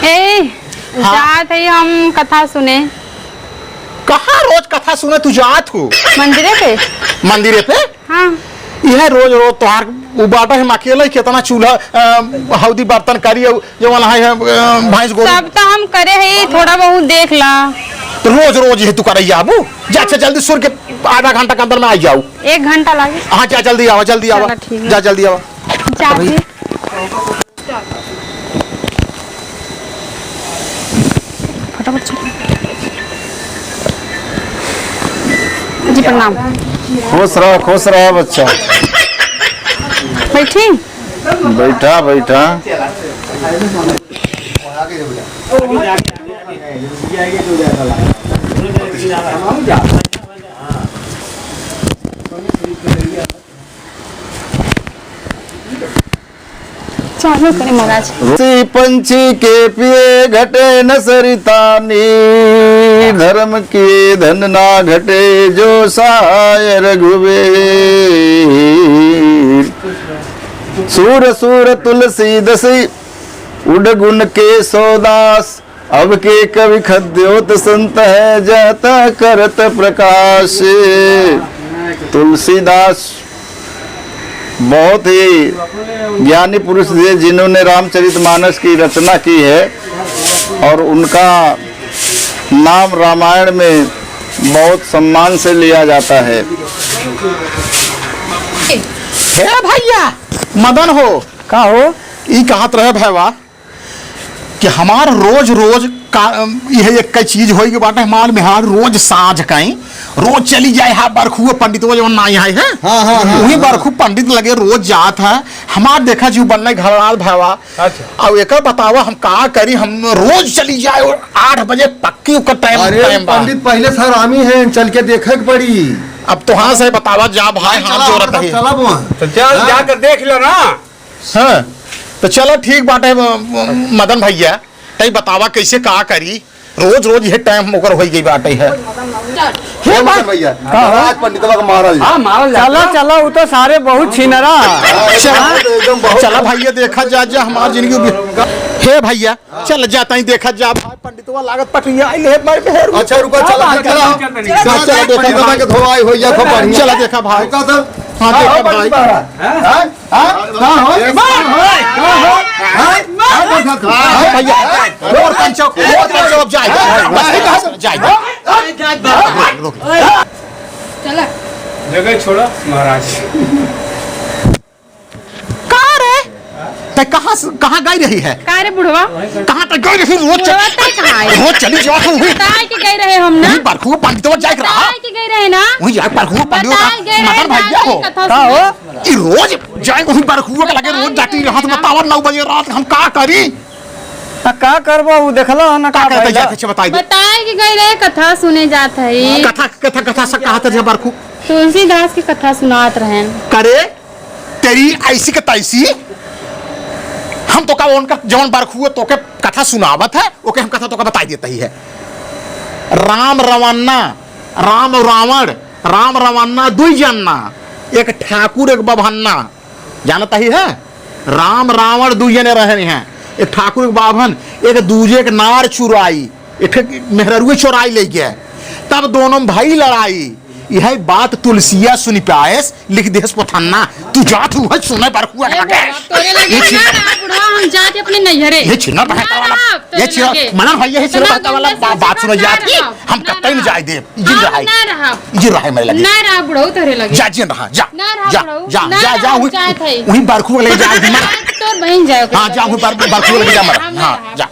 हाँ? जात है हम कथा सुने। कहाँ रोज कथा सुने तू जात हो? मंदिरे पे। मंदिरे पे? हाँ। यह रोज रोज तोहार बाटा है अकेला कितना चूल्हा हौदी बर्तन करी जो वाला है भैंस गोरू सब तो हम करे है, थोड़ा बहुत देख ला। तो रोज रोज ये तू करैया आबू जा जल्दी सुर के आधा घंटा के अंदर में आ जाऊ। 1 घंटा लागे। हाँ जा जल्दी आवा जल्दी आवा जा जल्दी आवा। फटाफट चलो जी। प्रणाम। खुश रहा बच्चा। बैठी। बैठा बैठा। चालू करें महाराज। पंछी के पिए घटे न सरितानी, धर्म के धन ना घटे जो सहाय रघुवीर। सूर सूर तुलसी दसी उड गुण के सौदास, अब के कवि खद्योत संत है जाता करत प्रकाश। तुलसीदास बहुत ही ज्ञानी पुरुष थे जिन्होंने रामचरितमानस की रचना की है और उनका नाम रामायण में बहुत सम्मान से लिया जाता है। हे भैया मदन हो का हो ई कहत रहे भैया कि हमार रोज रोज का यह एक कई चीज होई के बाटे हमार बिहार रोज साँझ कहीं रोज चली जाए है बरखुए पंडित वो जो ना है वही बरखू पंडित लगे रोज जात है हमार देखा जी बनने घरवाल भैया। अच्छा अब एक बतावा हम का करी हम रोज चली जाए और 8 बजे पक्की का टाइम पंडित पहले सरामी है चल के देखे के पड़ी। अब तो हाँ से बतावा जा भाई हाथ जोड़त है तो चल जाकर देख लो ना। हाँ तो चलो ठीक बाटे मदन भैया तई बतावा कैसे का करी रोज रोज ये टाइम होकर हो गई बाटे है। भैया पंडितवा का महाराज चलो चलो वो तो सारे बहुत छिनरा। चला भैया देखा जा जा हमार जिंदगी हे भैया चल जाता ही देखा जा भाई पंडितवा लागत पटरिया आई ले मार पे। अच्छा रुको चला चला देखा के धोवाई हो जा खूब बढ़िया। चला देखा भाई हां देखा भाई भैया और पंचो जाए चला जगह छोड़ो महाराज। कहाँ रे कहाँ गई रही है का रे बुढ़वा? कहाँ तक गई रही रोज चली जाओ बताए कि गए रहे हम ना। बरखू पंडितवा जाए रहा बताए कि गए रहे ना। वही जाए बरखू पंडित मदन भैया हो का हो ई रोज जाए वही बरखू के लगे रोज जाती रात बतावा 9 बजे रात हम का करी का करबो वो देखलो ना का करते जाते बताई बताए कि गए रहे कथा सुने जात है। कथा सब कहत है बरखू तुलसीदास की कथा सुनात रहे करे तेरी ऐसी के तैसी हम तो का उनका जवन बरखू तो के कथा सुनावत है ओके हम कथा तो का बताई देता ही है। राम रवाना राम रावण राम रवाना दुई जन्ना एक ठाकुर एक बभन्ना जानता ही है। राम रावण दुई जने रहे हैं एक ठाकुर एक बाभन एक दूजे एक नार चुराई एक मेहरुए चुराई ले गया तब दोनों भाई लड़ाई यह बात तुलसिया सुनी पाएस लिख देस पथन्ना तू जात हुआ सुने पर हुआ लगे ये हम जाते अपने नैहरे ये छिन्ना बहता वाला ये छिन्ना मना भाई ये छिन्ना बहता वाला बात सुनो जाती हम कतई न जाए दे जी रहा है मेरे लगे ना रहा बुढ़ऊ तोरे लगे जा जी रहा जा जा जा जा वही बरखू ले जा तोर बहन जाए। हां जा वही बरखू ले जा मर हां जा।